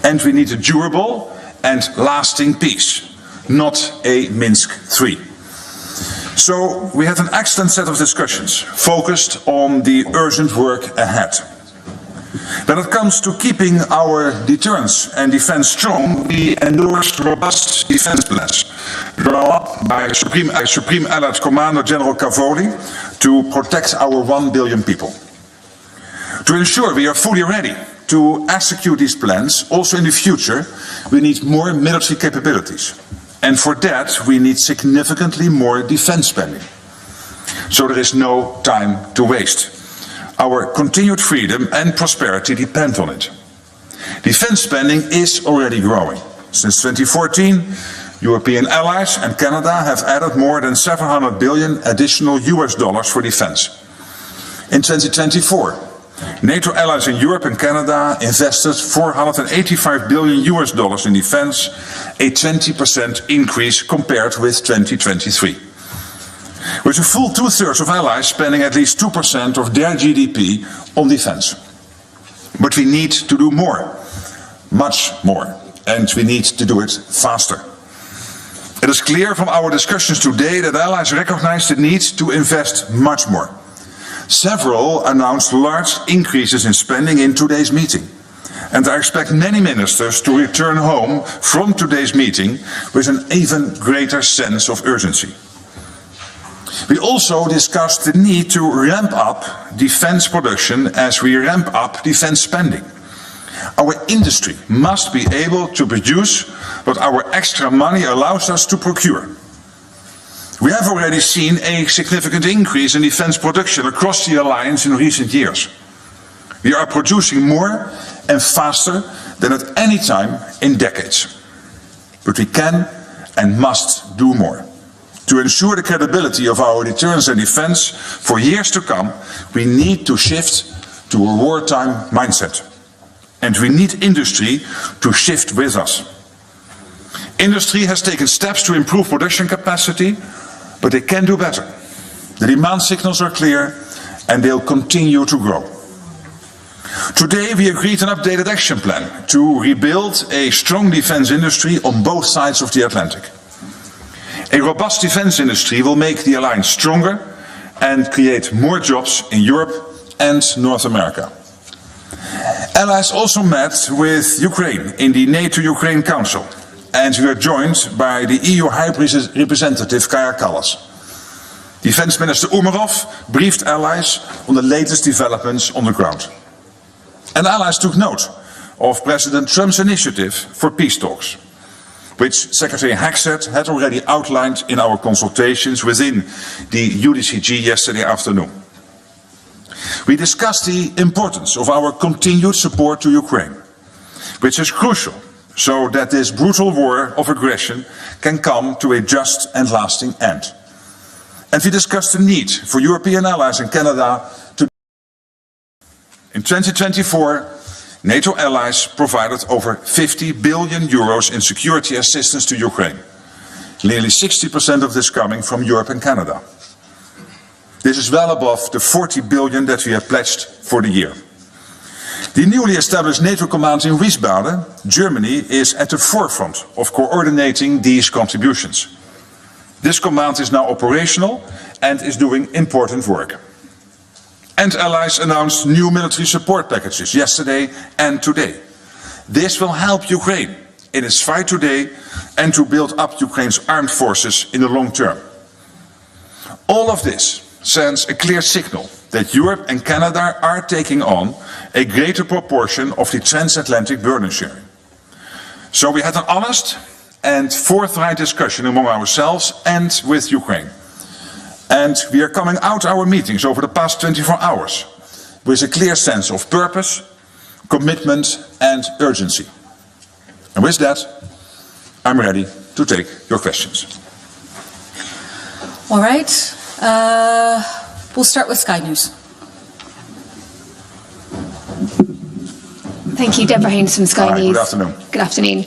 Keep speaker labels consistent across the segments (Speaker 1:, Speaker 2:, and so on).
Speaker 1: And we need a durable and lasting peace, not a Minsk III. So we had an excellent set of discussions focused on the urgent work ahead. When it comes to keeping our deterrence and defense strong, we endorsed robust defense plans drawn up by Supreme Allied Commander General Cavoli to protect our 1 billion people. To ensure we are fully ready to execute these plans, also in the future, we need more military capabilities. And for that, we need significantly more defense spending. So there is no time to waste. Our continued freedom and prosperity depend on it. Defense spending is already growing. Since 2014, European allies and Canada have added more than 700 billion additional US dollars for defense. In 2024, NATO allies in Europe and Canada invested 485 billion US dollars in defense, a 20% increase compared with 2023. With a full two-thirds of allies spending at least 2% of their GDP on defense. But we need to do more, much more, and we need to do it faster. It is clear from our discussions today that allies recognize the need to invest much more. Several announced large increases in spending in today's meeting, and I expect many ministers to return home from today's meeting with an even greater sense of urgency. We also discussed the need to ramp up defense production as we ramp up defense spending. Our industry must be able to produce what our extra money allows us to procure. We have already seen a significant increase in defense production across the alliance in recent years. We are producing more and faster than at any time in decades. But we can and must do more. To ensure the credibility of our deterrence and defense for years to come, we need to shift to a wartime mindset. And we need industry to shift with us. Industry has taken steps to improve production capacity, but they can do better. The demand signals are clear and they'll continue to grow. Today we agreed an updated action plan to rebuild a strong defense industry on both sides of the Atlantic. A robust defense industry will make the alliance stronger and create more jobs in Europe and North America. Allies also met with Ukraine in the NATO-Ukraine Council, and we are joined by the EU High Representative Kaja Kallas. Defense Minister Umerov briefed allies on the latest developments on the ground. And allies took note of President Trump's initiative for peace talks, which Secretary Hexet had already outlined in our consultations within the UDCG yesterday afternoon. We discussed the importance of our continued support to Ukraine, which is crucial so that this brutal war of aggression can come to a just and lasting end. And we discussed the need for European allies and Canada to. In 2024, NATO allies provided over 50 billion euros in security assistance to Ukraine. Nearly 60% of this coming from Europe and Canada. This is well above the 40 billion that we have pledged for the year. The newly established NATO command in Wiesbaden, Germany, is at the forefront of coordinating these contributions. This command is now operational and is doing important work. And allies announced new military support packages yesterday and today. This will help Ukraine in its fight today and to build up Ukraine's armed forces in the long term. All of this sends a clear signal that Europe and Canada are taking on a greater proportion of the transatlantic burden sharing. So we had an honest and forthright discussion among ourselves and with Ukraine. And we are coming out our meetings over the past 24 hours with a clear sense of purpose, commitment and urgency. And with that, I'm ready to take your questions.
Speaker 2: All right. We'll start with Sky News.
Speaker 3: Thank you, Deborah Haynes from Sky News.
Speaker 1: Good afternoon.
Speaker 3: Good afternoon.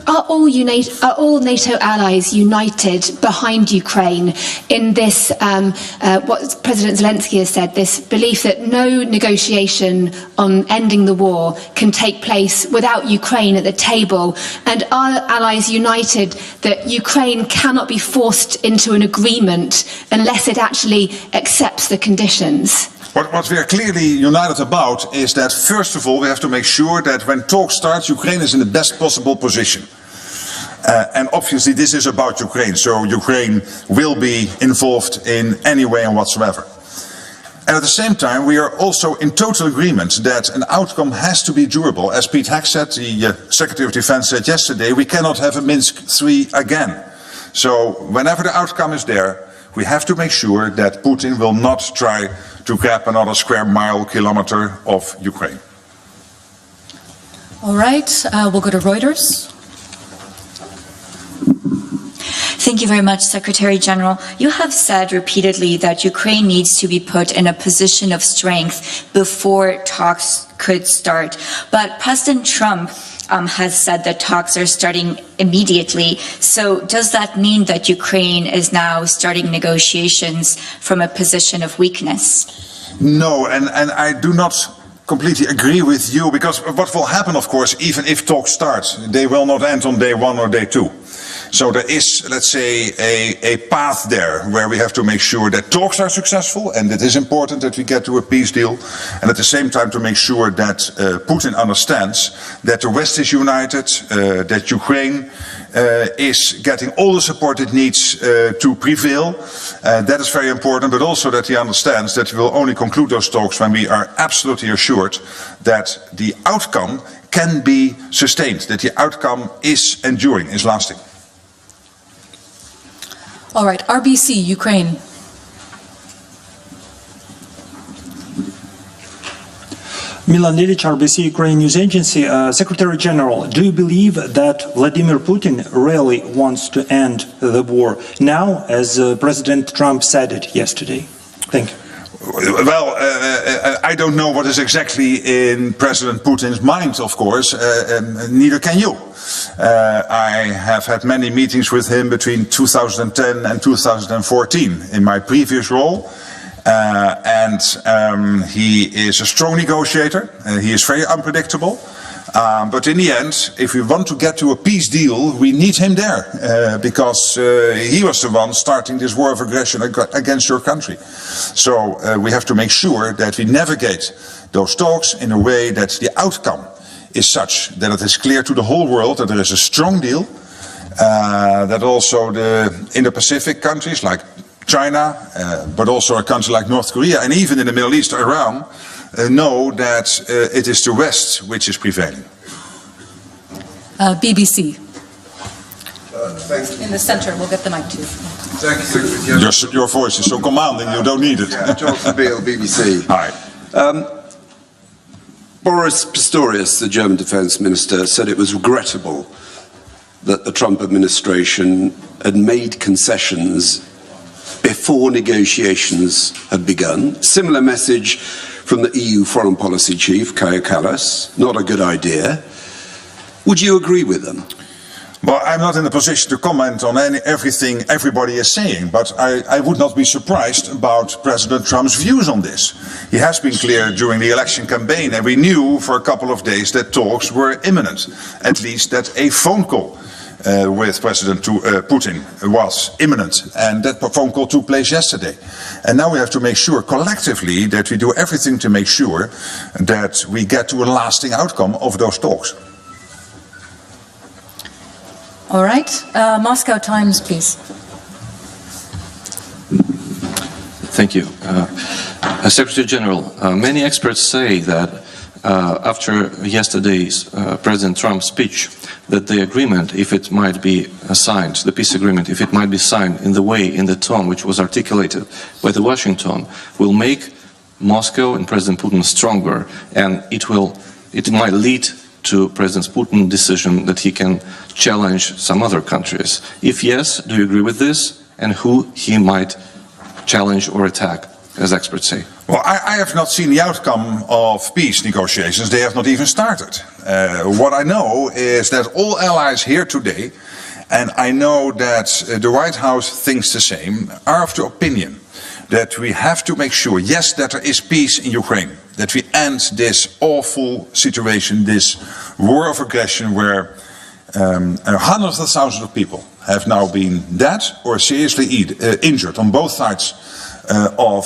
Speaker 3: are all NATO allies united behind Ukraine in this, what President Zelensky has said, this belief that no negotiation on ending the war can take place without Ukraine at the table? And are allies united that Ukraine cannot be forced into an agreement unless it actually accepts the conditions?
Speaker 1: What we are clearly united about is that, first of all, we have to make sure that when talks start, Ukraine is in the best possible position. And obviously this is about Ukraine, so Ukraine will be involved in any way and whatsoever. And at the same time, we are also in total agreement that an outcome has to be durable. As Pete Hegseth, the Secretary of Defense, said yesterday, we cannot have a Minsk III again. So whenever the outcome is there, we have to make sure that Putin will not try to grab another square mile, kilometer of Ukraine.
Speaker 2: All right, we'll go to Reuters.
Speaker 4: Thank you very much, Secretary General. You have said repeatedly that Ukraine needs to be put in a position of strength before talks could start. But President Trump has said that talks are starting immediately. So does that mean that Ukraine is now starting negotiations from a position of weakness?
Speaker 1: No, and I do not completely agree with you, because what will happen, of course, even if talks start, they will not end on day one or day two. So there is, let's say, a path there where we have to make sure that talks are successful, and it is important that we get to a peace deal, and at the same time to make sure that Putin understands that the West is united, that Ukraine is getting all the support it needs to prevail. That is very important, but also that he understands that we will only conclude those talks when we are absolutely assured that the outcome can be sustained, that the outcome is enduring, is lasting.
Speaker 2: All right, RBC, Ukraine.
Speaker 5: Milan Lilic, RBC Ukraine News Agency. Secretary General, do you believe that Vladimir Putin really wants to end the war now, as President Trump said it yesterday? Thank you.
Speaker 1: Well, I don't know what is exactly in President Putin's mind, of course, neither can you. I have had many meetings with him between 2010 and 2014 in my previous role. And he is a strong negotiator, he is very unpredictable, but in the end, if we want to get to a peace deal, we need him there, because he was the one starting this war of aggression against your country. So we have to make sure that we navigate those talks in a way that the outcome is such that it is clear to the whole world that there is a strong deal, that also the Indo-Pacific countries like China, but also a country like North Korea, and even in the Middle East, Iran, know that it is the West which is prevailing.
Speaker 2: BBC.
Speaker 6: Thank you.
Speaker 2: In the center, we'll get the mic to you.
Speaker 6: Thank you, Secretary General.
Speaker 1: Your voice is so commanding, you don't need it.
Speaker 6: Jonathan Beale, BBC.
Speaker 1: Hi.
Speaker 6: Boris Pistorius, the German Defence Minister, said it was regrettable that the Trump administration had made concessions before negotiations had begun. Similar message from the EU Foreign Policy Chief, Kaja Kallas. Not a good idea. Would you agree with them?
Speaker 1: Well, I'm not in a position to comment on everything everybody is saying, but I would not be surprised about President Trump's views on this. He has been clear during the election campaign, and we knew for a couple of days that talks were imminent, at least that a phone call with President Putin was imminent, and that phone call took place yesterday. And now we have to make sure collectively that we do everything to make sure that we get to a lasting outcome of those talks.
Speaker 2: All right, Moscow Times, please.
Speaker 7: Thank you. Secretary General, many experts say that after yesterday's President Trump's speech, that the agreement, if it might be signed, the peace agreement, if it might be signed in the tone which was articulated by the Washington, will make Moscow and President Putin stronger, and it might lead to President Putin's decision that he can challenge some other countries. If yes, do you agree with this, and who he might challenge or attack? as experts say?
Speaker 1: Well, I have not seen the outcome of peace negotiations. They have not even started. What I know is that all allies here today, and I know that the White House thinks the same, are of the opinion that we have to make sure, yes, that there is peace in Ukraine, that we end this awful situation, this war of aggression where hundreds of thousands of people have now been dead or seriously injured on both sides of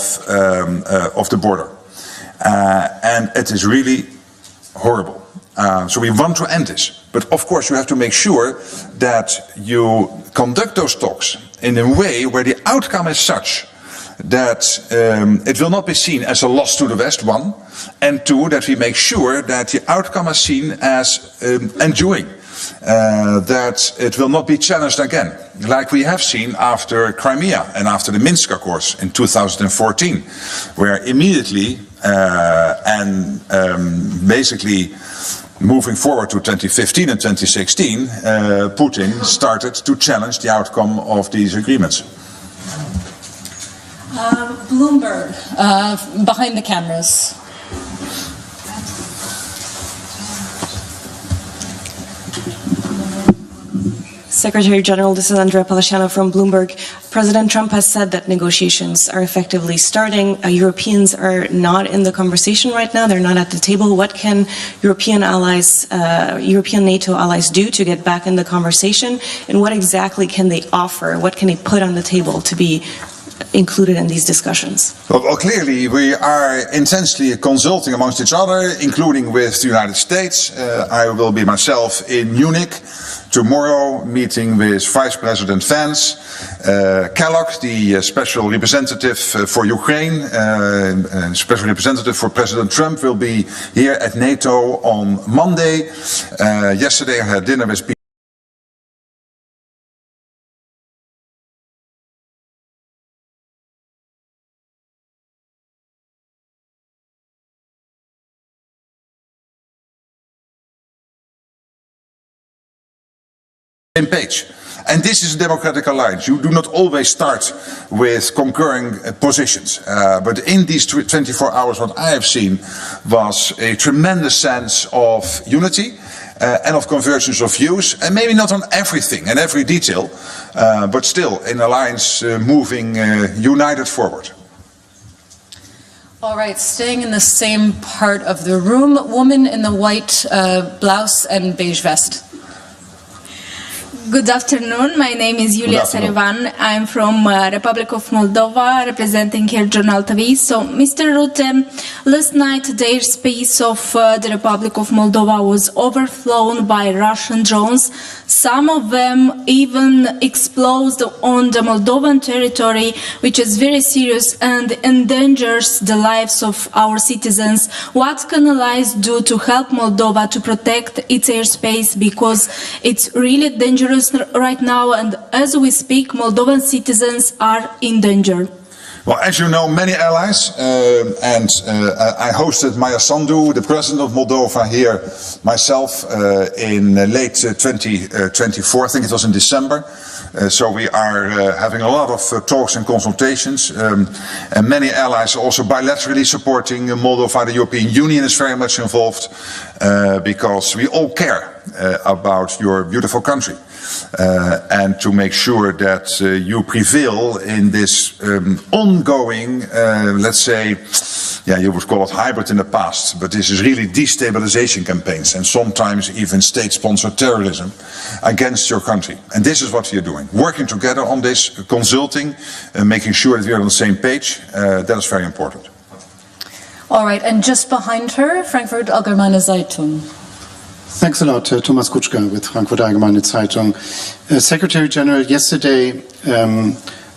Speaker 1: the border. And it is really horrible. So we want to end this. But of course you have to make sure that you conduct those talks in a way where the outcome is such that it will not be seen as a loss to the West, one, and two, that we make sure that the outcome is seen as enduring. That it will not be challenged again, like we have seen after Crimea and after the Minsk Accords in 2014, where immediately basically moving forward to 2015 and 2016, Putin started to challenge the outcome of these agreements.
Speaker 2: Bloomberg, behind the cameras.
Speaker 8: Secretary General, this is Andrea Palasciano from Bloomberg. President Trump has said that negotiations are effectively starting. Europeans are not in the conversation right now. They're not at the table. What can European allies, European NATO allies do to get back in the conversation? And what exactly can they offer? What can they put on the table to be included in these discussions?
Speaker 1: Well, clearly we are intensely consulting amongst each other, including with the United States. I will be myself in Munich tomorrow, meeting with Vice President Vance. Kellogg, the special representative for Ukraine, special representative for President Trump, will be here at NATO on Monday. Yesterday I had dinner with page. And this is a democratic alliance. You do not always start with concurring positions. But in these 24 hours, what I have seen was a tremendous sense of unity and of convergence of views, and maybe not on everything and every detail, but still an alliance moving united forward.
Speaker 2: All right, staying in the same part of the room, woman in the white blouse and beige vest.
Speaker 9: Good afternoon. My name is Julia Sarevan. I'm from Republic of Moldova, representing here Journal TV. So, Mr. Rutte, last night the airspace of the Republic of Moldova was overflown by Russian drones. Some of them even exploded on the Moldovan territory, which is very serious and endangers the lives of our citizens. What can allies do to help Moldova to protect its airspace, because it's really dangerous right now, and as we speak, Moldovan citizens are in danger?
Speaker 1: Well, as you know, many allies, I hosted Maya Sandu, the president of Moldova, here myself in late 2024, I think it was in December. So we are having a lot of talks and consultations, and many allies are also bilaterally supporting Moldova. The European Union is very much involved because we all care about your beautiful country. And to make sure that you prevail in this ongoing, let's say, yeah, you would call it hybrid in the past, but this is really destabilization campaigns and sometimes even state-sponsored terrorism against your country. And this is what we are doing, working together on this, consulting, making sure that we are on the same page. That is very important.
Speaker 2: All right, and just behind her, Frankfurt Allgemeine Zeitung.
Speaker 10: Thanks a lot, Thomas Kutschka with Frankfurt Allgemeine Zeitung. Secretary General, yesterday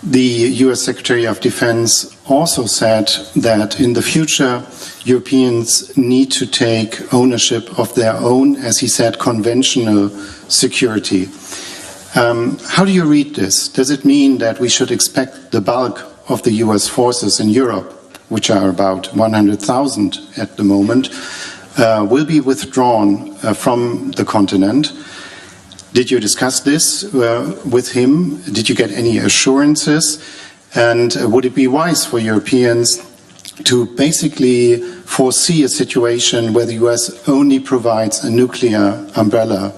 Speaker 10: the US Secretary of Defense also said that in the future Europeans need to take ownership of their own, as he said, conventional security. How do you read this? Does it mean that we should expect the bulk of the US forces in Europe, which are about 100,000 at the moment, will be withdrawn from the continent? Did you discuss this with him? Did you get any assurances? And would it be wise for Europeans to basically foresee a situation where the US only provides a nuclear umbrella,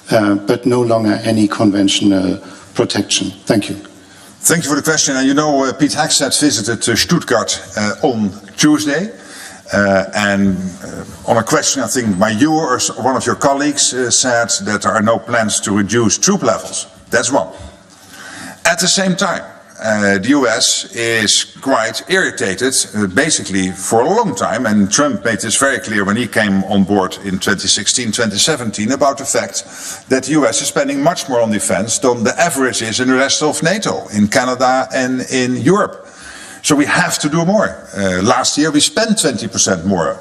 Speaker 10: but no longer any conventional protection? Thank you.
Speaker 1: Thank you for the question. And you know, Pete Hegseth visited Stuttgart on Tuesday. And on a question, I think by you or one of your colleagues said that there are no plans to reduce troop levels. That's one. At the same time, the US is quite irritated, basically for a long time, and Trump made this very clear when he came on board in 2016, 2017, about the fact that the US is spending much more on defense than the average is in the rest of NATO, in Canada and in Europe. So we have to do more. Last year we spent 20% more,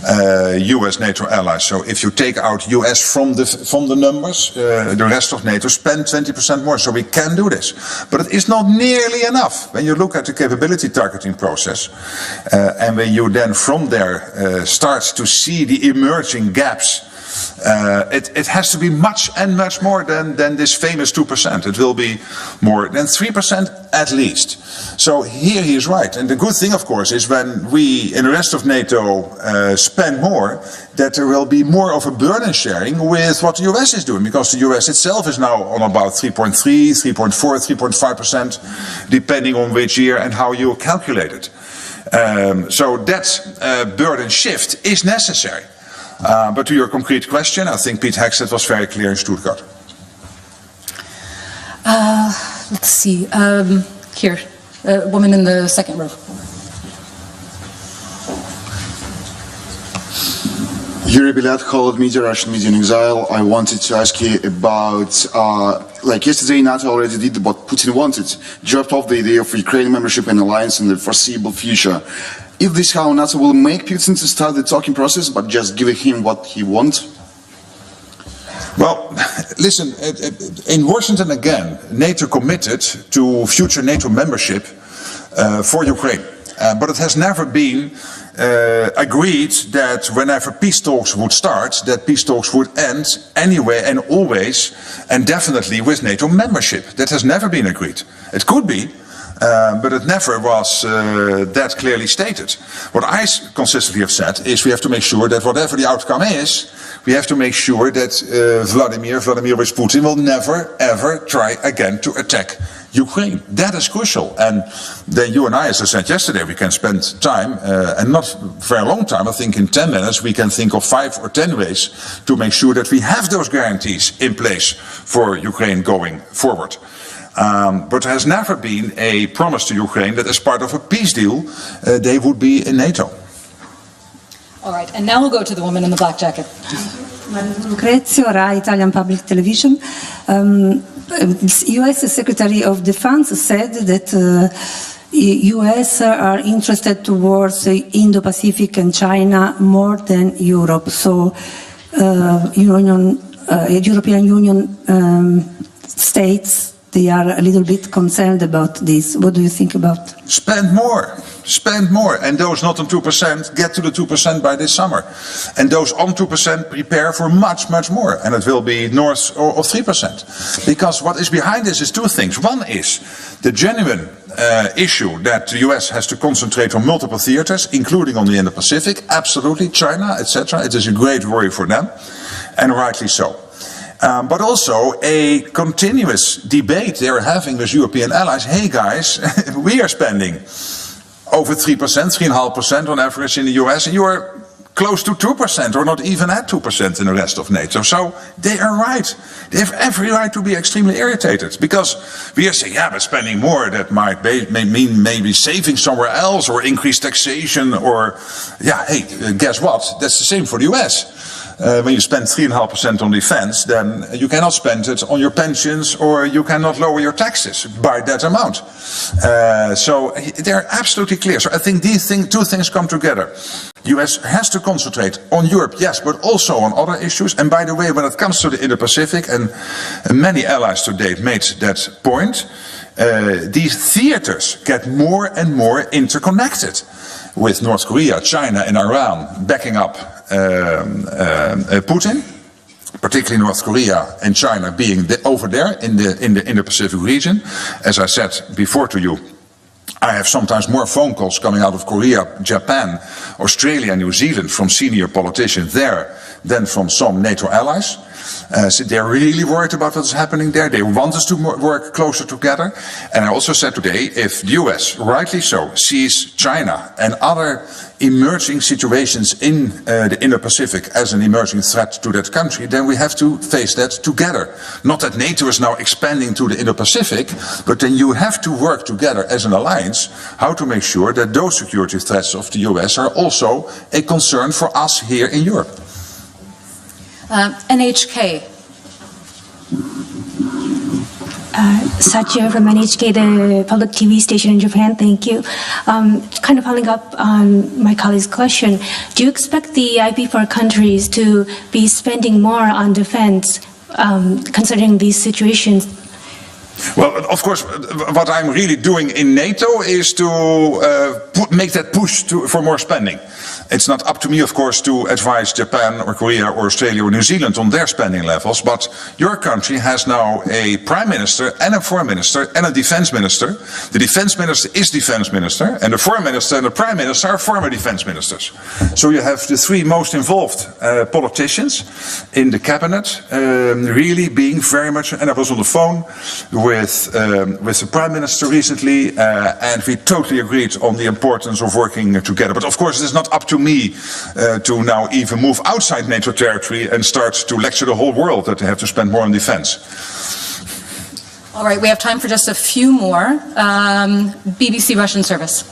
Speaker 1: US NATO allies. So if you take out US from the numbers, the rest of NATO spent 20% more. So we can do this. But it is not nearly enough. When you look at the capability targeting process, and when you then from there start to see the emerging gaps, it has to be much and much more than this famous 2%. It will be more than 3% at least. So here he is right. And the good thing, of course, is when we in the rest of NATO spend more, that there will be more of a burden sharing with what the US is doing, because the US itself is now on about 3.3, 3.4, 3.5%, depending on which year and how you calculate it. So that burden shift is necessary. But to your concrete question, I think Pete Hegseth was very clear in Stuttgart.
Speaker 2: Let's see. Here, woman in the second row.
Speaker 11: Yuri Bilat, Holod Media, Russian Media in Exile. I wanted to ask you about, like yesterday NATO already did what Putin wanted, dropped off the idea of Ukraine membership and alliance in the foreseeable future. If this how NATO will make Putin to start the talking process, but just give him what he wants?
Speaker 1: Well, listen, in Washington again, NATO committed to future NATO membership for Ukraine. But it has never been agreed that whenever peace talks would start, that peace talks would end anyway and always and definitely with NATO membership. That has never been agreed. It could be. But it never was that clearly stated. What I consistently have said is we have to make sure that whatever the outcome is, we have to make sure that Vladimir Putin will never ever try again to attack Ukraine. That is crucial. And then you and I, as I said yesterday, we can spend time, and not very long time, I think in 10 minutes, we can think of 5 or 10 ways to make sure that we have those guarantees in place for Ukraine going forward. But there has never been a promise to Ukraine that as part of a peace deal, they would be in NATO.
Speaker 2: All right, and now we'll go to the woman in the black jacket.
Speaker 12: Lucrezio, Rai Italian Public Television. U.S. Secretary of Defense said that U.S. are interested towards the Indo-Pacific and China more than Europe. So, European Union states, they are a little bit concerned about this. What do you think about?
Speaker 1: Spend more. Spend more. And those not on 2% get to the 2% by this summer. And those on 2% prepare for much, much more. And it will be north of 3%. Because what is behind this is 2 things. One is the genuine issue that the US has to concentrate on multiple theaters, including on the Indo-Pacific. Absolutely. China, etc. It is a great worry for them. And rightly so. But also a continuous debate they're having with European allies. Hey guys, we are spending over 3%, 3.5% on average in the US, and you are close to 2% or not even at 2% in the rest of NATO. So they are right. They have every right to be extremely irritated, because we are saying, yeah, but spending more, that might mean maybe saving somewhere else or increased taxation or, yeah, hey, guess what? That's the same for the US. When you spend 3.5% on defense, then you cannot spend it on your pensions or you cannot lower your taxes by that amount. So they're absolutely clear. So I think these 2 things come together. US has to concentrate on Europe, yes, but also on other issues. And by the way, when it comes to the Indo-Pacific, and many allies to date made that point, these theaters get more and more interconnected, with North Korea, China and Iran backing up Putin, particularly North Korea and China being over there in the Pacific region. As I said before to you, I have sometimes more phone calls coming out of Korea, Japan, Australia, New Zealand from senior politicians there than from some NATO allies. So they're really worried about what's happening there. They want us to work closer together. And I also said today, if the US, rightly so, sees China and other emerging situations in the Indo-Pacific as an emerging threat to that country, then we have to face that together. Not that NATO is now expanding to the Indo-Pacific, but then you have to work together as an alliance how to make sure that those security threats of the US are also a concern for us here in Europe.
Speaker 2: NHK.
Speaker 13: Satya from NHK, the public TV station in Japan. Thank you. Kind of following up on my colleague's question, do you expect the IP4 countries to be spending more on defense, considering these situations?
Speaker 1: Well, of course, what I'm really doing in NATO is to make that push for more spending. It's not up to me, of course, to advise Japan or Korea or Australia or New Zealand on their spending levels, but your country has now a prime minister and a foreign minister and a defense minister. The defense minister is defense minister, and the foreign minister and the prime minister are former defense ministers. So you have the three most involved politicians in the cabinet really being very much, and I was on the phone with the Prime Minister recently, and we totally agreed on the importance of working together. But of course, it is not up to me to now even move outside NATO territory and start to lecture the whole world that they have to spend more on defense.
Speaker 2: All right, we have time for just a few more. BBC Russian service.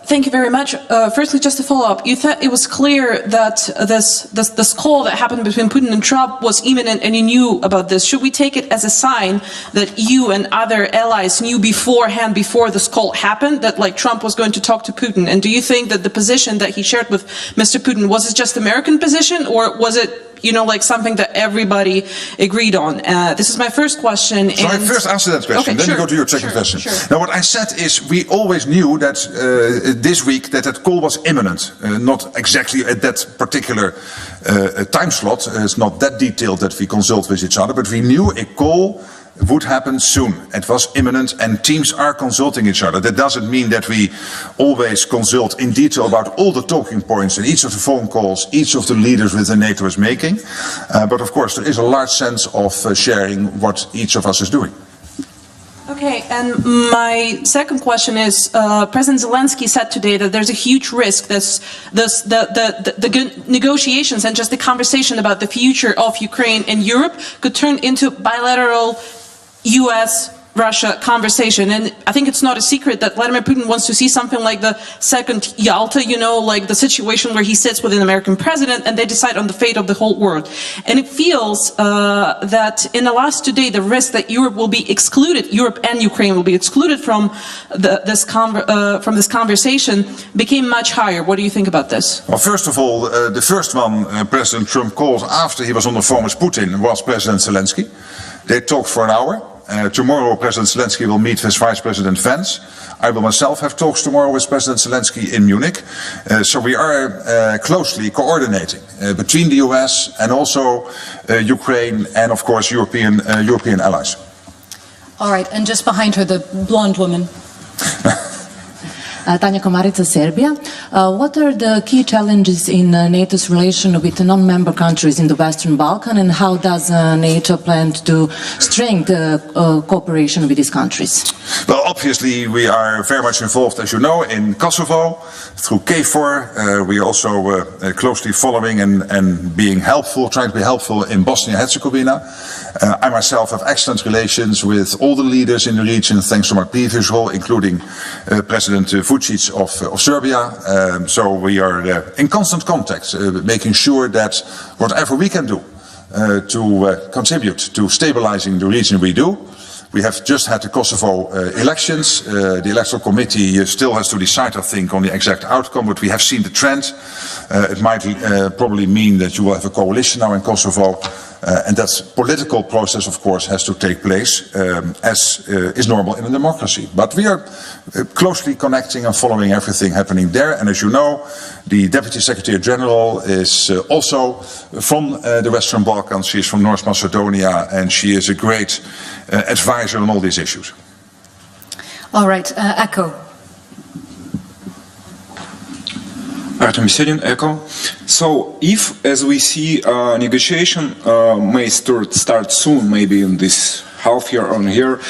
Speaker 14: Thank you very much. Firstly, just to follow up, you thought it was clear that this call that happened between Putin and Trump was imminent and you knew about this. Should we take it as a sign that you and other allies knew beforehand, before this call happened, that like Trump was going to talk to Putin? And do you think that the position that he shared with Mr. Putin, was it just American position, or was it, you know, like something that everybody agreed on? This is my first question.
Speaker 1: So I first answer that question,
Speaker 14: okay,
Speaker 1: then
Speaker 14: sure,
Speaker 1: you go to your second question.
Speaker 14: Sure.
Speaker 1: Now what I said is we always knew that this week that call was imminent, not exactly at that particular time slot. It's not that detailed that we consult with each other, but we knew a call would happen soon. It was imminent, and teams are consulting each other. That doesn't mean that we always consult in detail about all the talking points in each of the phone calls each of the leaders within NATO is making. But of course, there is a large sense of sharing what each of us is doing.
Speaker 14: Okay, and my second question is, President Zelensky said today that there's a huge risk that the negotiations and just the conversation about the future of Ukraine and Europe could turn into bilateral US-Russia conversation. And I think it's not a secret that Vladimir Putin wants to see something like the second Yalta, you know, like the situation where he sits with an American president and they decide on the fate of the whole world. And it feels that in the last 2 days, the risk that Europe will be excluded, Europe and Ukraine will be excluded from this conversation became much higher. What do you think about this?
Speaker 1: Well, first of all, the first one President Trump called after he was on the phone with Putin was President Zelensky. They talked for an hour. Tomorrow, President Zelensky will meet with Vice President Vance. I will myself have talks tomorrow with President Zelensky in Munich. So we are closely coordinating between the US and also Ukraine and, of course, European allies.
Speaker 2: All right, and just behind her, the blonde woman.
Speaker 15: Tanja Komarica, Serbia. What are the key challenges in NATO's relation with the non-member countries in the Western Balkans, and how does NATO plan to strengthen cooperation with these countries?
Speaker 1: Well, obviously we are very much involved, as you know, in Kosovo through KFOR. We are also closely following and being helpful, trying to be helpful in Bosnia-Herzegovina. I myself have excellent relations with all the leaders in the region, thanks to my previous role, including President Vučić of Serbia. So we are in constant contact, making sure that whatever we can do to contribute to stabilizing the region, we do. We have just had the Kosovo elections. The electoral committee still has to decide, I think, on the exact outcome, but we have seen the trend. It might probably mean that you will have a coalition now in Kosovo. And that political process, of course, has to take place as is normal in a democracy. But we are closely connecting and following everything happening there. And as you know, the Deputy Secretary General is also from the Western Balkans. She is from North Macedonia, and she is a great advisor on all these issues.
Speaker 2: All right, Echo.
Speaker 16: Artem Vysodin, Echo. So, if, as we see, negotiation may start soon, maybe in this half year or year,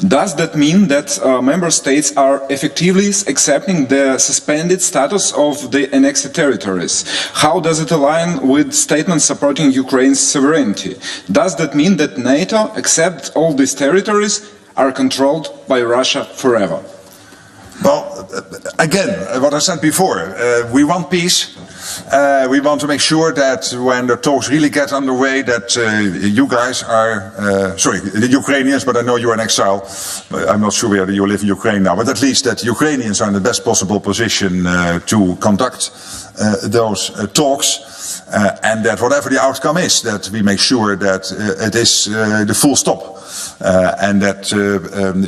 Speaker 16: does that mean that member states are effectively accepting the suspended status of the annexed territories? How does it align with statements supporting Ukraine's sovereignty? Does that mean that NATO accepts all these territories are controlled by Russia forever?
Speaker 1: Well, again, what I said before, we want peace. We want to make sure that when the talks really get underway, that you guys are, sorry, the Ukrainians, but I know you're in exile. I'm not sure whether you live in Ukraine now, but at least that Ukrainians are in the best possible position to conduct those talks, and that whatever the outcome is, that we make sure that it is the full stop. And that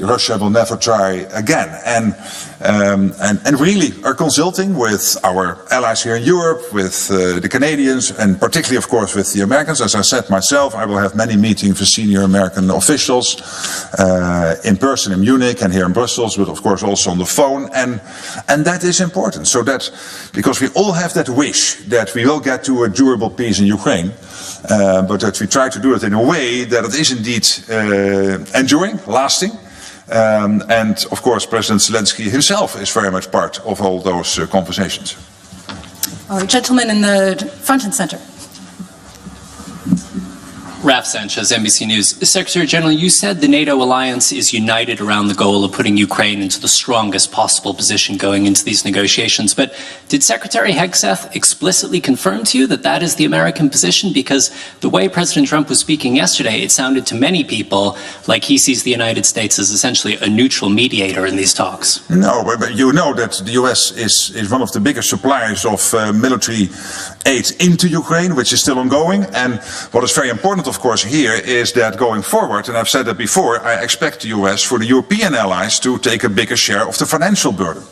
Speaker 1: Russia will never try again, and really are consulting with our allies here in Europe, with the Canadians, and particularly, of course, with the Americans. As I said myself, I will have many meetings with senior American officials in person in Munich and here in Brussels, but of course also on the phone, and that is important. So that, because we all have that wish that we will get to a durable peace in Ukraine, but that we try to do it in a way that it is indeed enduring, lasting, and of course President Zelensky himself is very much part of all those conversations.
Speaker 2: All right, gentlemen in the front and center.
Speaker 17: Raf Sanchez, NBC News. Secretary General, you said the NATO alliance is united around the goal of putting Ukraine into the strongest possible position going into these negotiations. But did Secretary Hegseth explicitly confirm to you that that is the American position? Because the way President Trump was speaking yesterday, it sounded to many people like he sees the United States as essentially a neutral mediator in these talks.
Speaker 1: No, but you know that the US is one of the biggest suppliers of military aid into Ukraine, which is still ongoing. And what is very important, of course, here is that going forward, and I've said that before, I expect the US for the European allies to take a bigger share of the financial burden.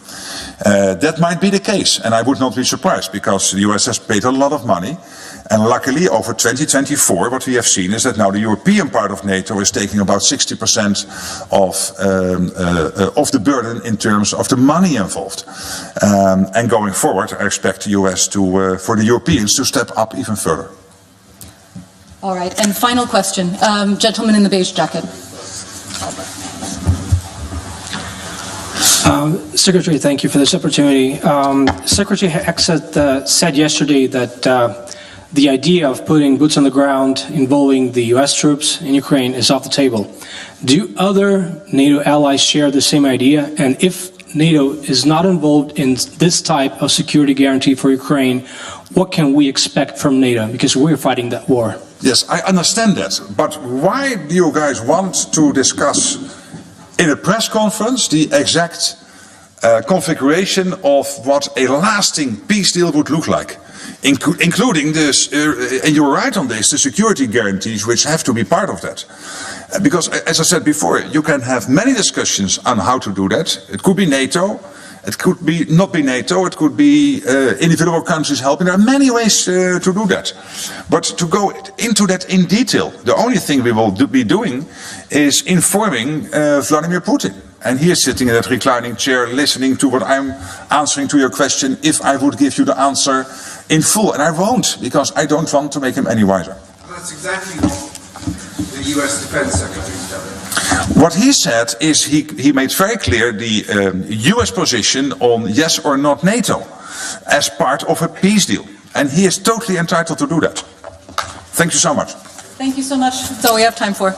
Speaker 1: That might be the case, and I would not be surprised, because the US has paid a lot of money, and luckily over 2024 what we have seen is that now the European part of NATO is taking about 60% of the burden in terms of the money involved. And going forward, I expect the US to, for the Europeans to step up even further.
Speaker 2: All right, and final question, gentleman in the beige jacket.
Speaker 18: Secretary, thank you for this opportunity. Secretary Hegseth said yesterday that the idea of putting boots on the ground involving the U.S. troops in Ukraine is off the table. Do other NATO allies share the same idea? And if NATO is not involved in this type of security guarantee for Ukraine, what can we expect from NATO? Because we're fighting that war.
Speaker 1: Yes, I understand that. But why do you guys want to discuss in a press conference the exact configuration of what a lasting peace deal would look like? Including this, and you're right on this, the security guarantees which have to be part of that. Because, as I said before, you can have many discussions on how to do that. It could be NATO, it could be not be NATO, it could be individual countries helping. There are many ways to do that. But to go into that in detail, the only thing we will be doing is informing Vladimir Putin. And he is sitting in that reclining chair listening to what I'm answering to your question if I would give you the answer in full. And I won't, because I don't want to make him any wiser.
Speaker 19: That's exactly what the US Defense Secretary said.
Speaker 1: What he said is he made very clear the US position on yes or not NATO as part of a peace deal. And he is totally entitled to do that. Thank you so much.
Speaker 2: Thank you so much. That's all we have time for.